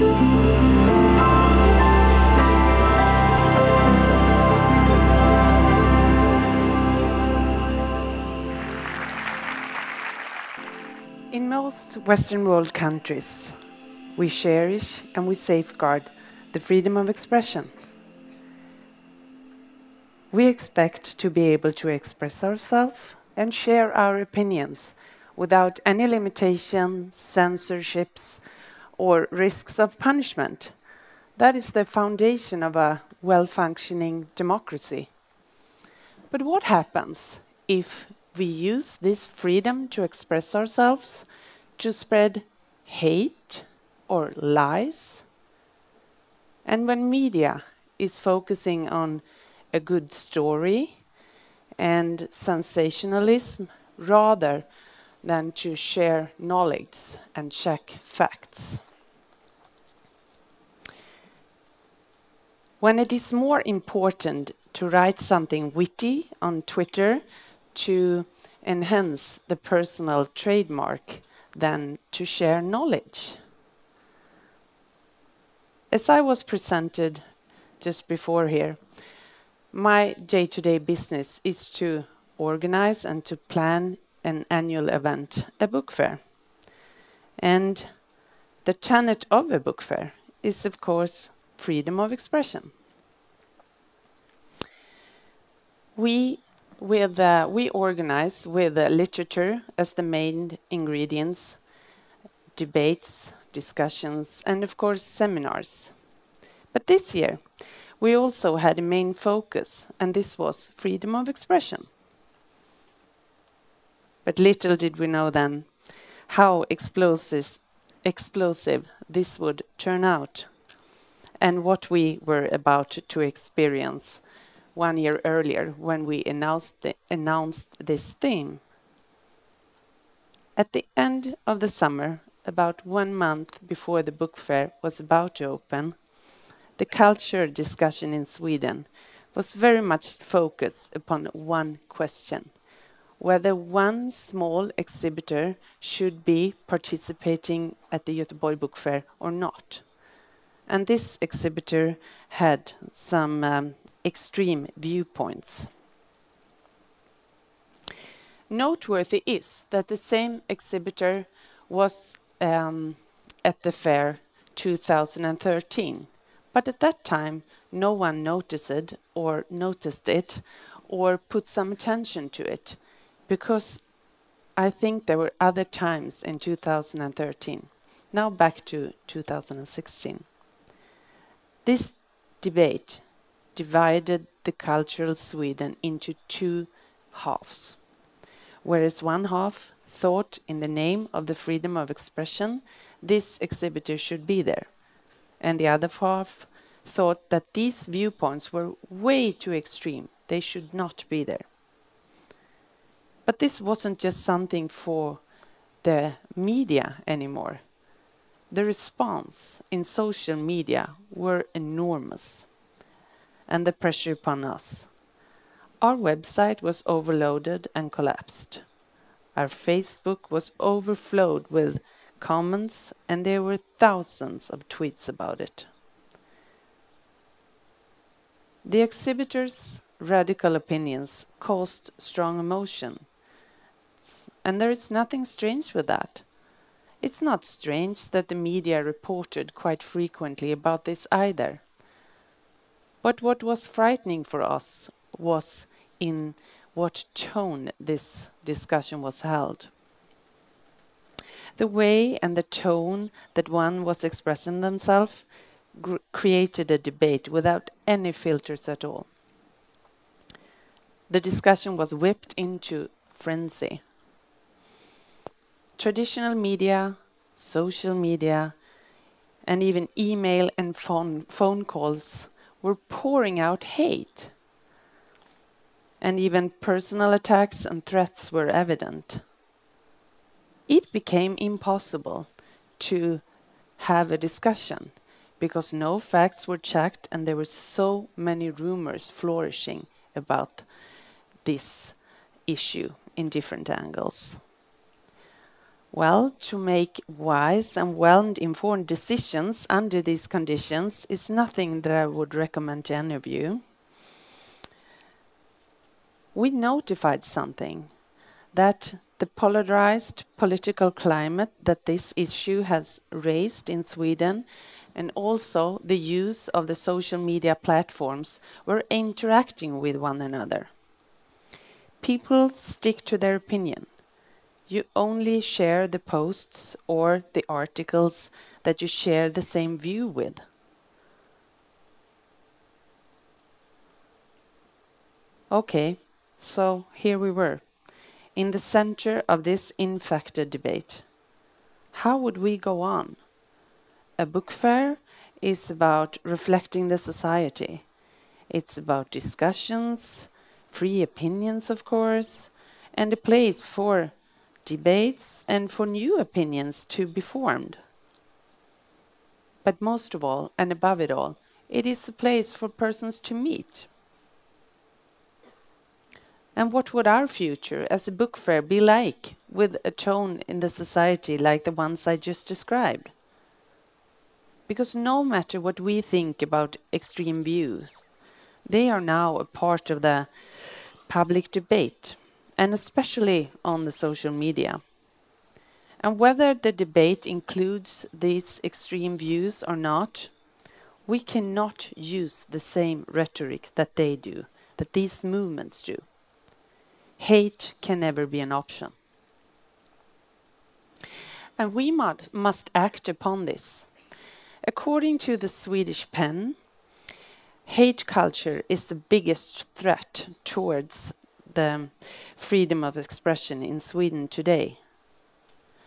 In most Western world countries, we cherish and we safeguard the freedom of expression. We expect to be able to express ourselves and share our opinions without any limitations, censorships, or risks of punishment. That is the foundation of a well-functioning democracy. But what happens if we use this freedom to express ourselves to spread hate or lies? And when media is focusing on a good story and sensationalism rather than to share knowledge and check facts. When it is more important to write something witty on Twitter to enhance the personal trademark than to share knowledge. As I was presented just before here, my day-to-day business is to organize and to plan an annual event, a book fair. And the tenet of a book fair is, of course, freedom of expression. We organize with literature as the main ingredients, debates, discussions, and of course seminars. But this year, we also had a main focus, and this was freedom of expression. But little did we know then how explosive this would turn out, and what we were about to experience 1 year earlier when we announced this theme. At the end of the summer, about 1 month before the book fair was about to open, the culture discussion in Sweden was very much focused upon one question: whether one small exhibitor should be participating at the Göteborg Book Fair or not. And this exhibitor had some extreme viewpoints. Noteworthy is that the same exhibitor was at the fair 2013, but at that time no one noticed it or put some attention to it, because I think there were other times in 2013. Now back to 2016. This debate divided the cultural Sweden into two halves, whereas one half thought in the name of the freedom of expression this exhibitor should be there, and the other half thought that these viewpoints were way too extreme, they should not be there. But this wasn't just something for the media anymore. The response in social media were enormous, and the pressure upon us. Our website was overloaded and collapsed. Our Facebook was overflowed with comments, and there were thousands of tweets about it. The exhibitors' radical opinions caused strong emotion, and there is nothing strange with that. It's not strange that the media reported quite frequently about this either. But what was frightening for us was in what tone this discussion was held. The way and the tone that one was expressing themselves created a debate without any filters at all. The discussion was whipped into frenzy. Traditional media, social media, and even email and phone calls were pouring out hate. And even personal attacks and threats were evident. It became impossible to have a discussion because no facts were checked, and there were so many rumors flourishing about this issue in different angles. Well, to make wise and well-informed decisions under these conditions is nothing that I would recommend to any of you. We notified something, that the polarized political climate that this issue has raised in Sweden, and also the use of the social media platforms, were interacting with one another. People stick to their opinion. You only share the posts or the articles that you share the same view with. Okay, so here we were, in the center of this infected debate. How would we go on? A book fair is about reflecting the society. It's about discussions, free opinions, of course, and a place for debates and for new opinions to be formed. But most of all, and above it all, it is a place for persons to meet. And what would our future as a book fair be like with a tone in the society like the ones I just described? Because no matter what we think about extreme views, they are now a part of the public debate, and especially on the social media. And whether the debate includes these extreme views or not, we cannot use the same rhetoric that they do, that these movements do. Hate can never be an option. And we must act upon this. According to the Swedish Pen, hate culture is the biggest threat towards the freedom of expression in Sweden today.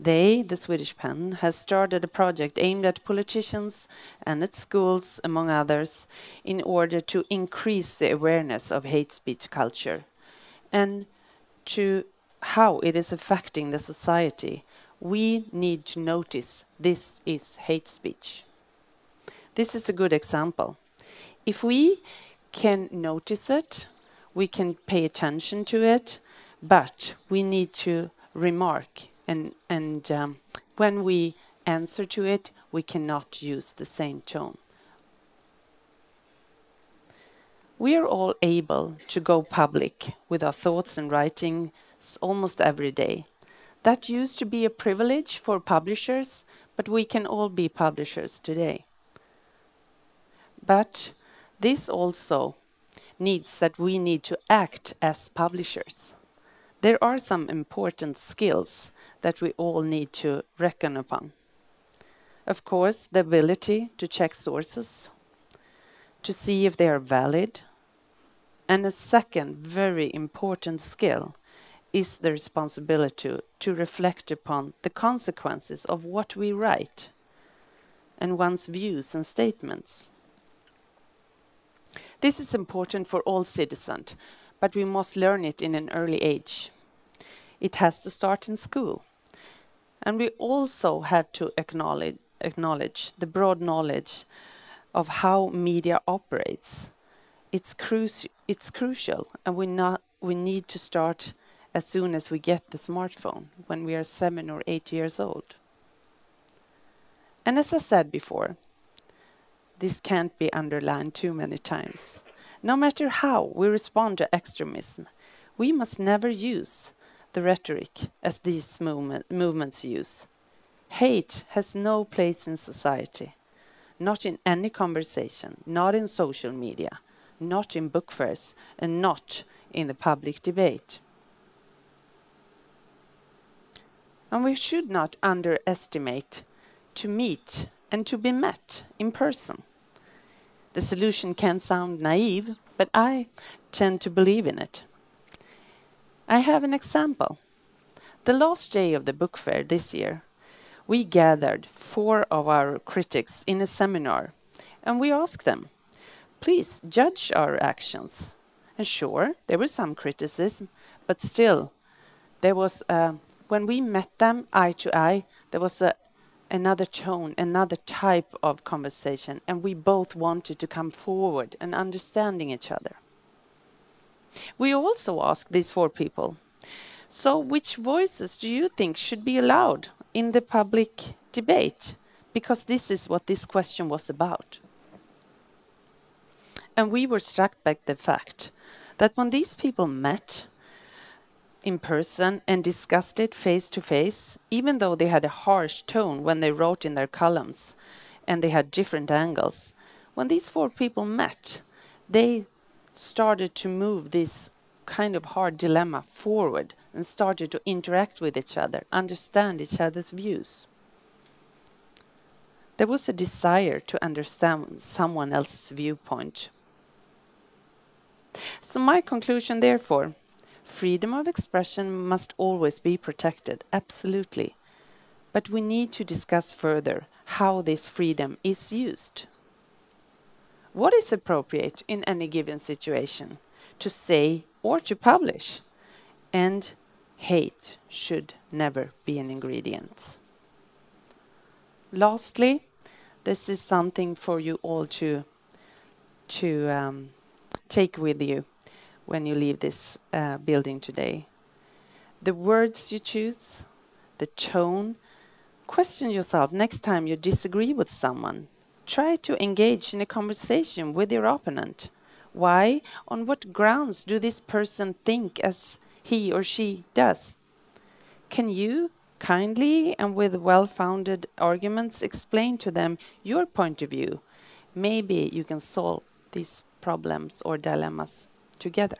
They, the Swedish Pen, has started a project aimed at politicians and at schools, among others, in order to increase the awareness of hate speech culture and to how it is affecting the society. We need to notice this is hate speech. This is a good example. If we can notice it, we can pay attention to it, but we need to remark, and when we answer to it, we cannot use the same tone. We are all able to go public with our thoughts and writings almost every day. That used to be a privilege for publishers, but we can all be publishers today. But this also needs that we need to act as publishers. There are some important skills that we all need to reckon upon. Of course, the ability to check sources, to see if they are valid. And a second very important skill is the responsibility to reflect upon the consequences of what we write and one's views and statements. This is important for all citizens, but we must learn it in an early age. It has to start in school. And we also have to acknowledge the broad knowledge of how media operates. It's crucial, and we need to start as soon as we get the smartphone, when we are 7 or 8 years old. And as I said before, this can't be underlined too many times. No matter how we respond to extremism, we must never use the rhetoric as these movements use. Hate has no place in society, not in any conversation, not in social media, not in book fairs, and not in the public debate. And we should not underestimate to meet and to be met in person. The solution can sound naive, but I tend to believe in it. I have an example. The last day of the book fair this year, we gathered 4 of our critics in a seminar, and we asked them, please judge our actions. And sure, there was some criticism, but still, there was, when we met them eye to eye, there was another tone, another type of conversation, and we both wanted to come forward and understanding each other. We also asked these 4 people, So which voices do you think should be allowed in the public debate? Because this is what this question was about. And we were struck by the fact that when these people met in person and discussed it face to face, even though they had a harsh tone when they wrote in their columns and they had different angles, when these four people met, they started to move this kind of hard dilemma forward and started to interact with each other, understand each other's views. There was a desire to understand someone else's viewpoint. So my conclusion, therefore, freedom of expression must always be protected, absolutely. But we need to discuss further how this freedom is used. What is appropriate in any given situation to say or to publish? And hate should never be an ingredient. Lastly, this is something for you all to take with you when you leave this building today. The words you choose, the tone. Question yourself next time you disagree with someone. Try to engage in a conversation with your opponent. Why? On what grounds do this person think as he or she does? Can you kindly and with well-founded arguments explain to them your point of view? Maybe you can solve these problems or dilemmas together.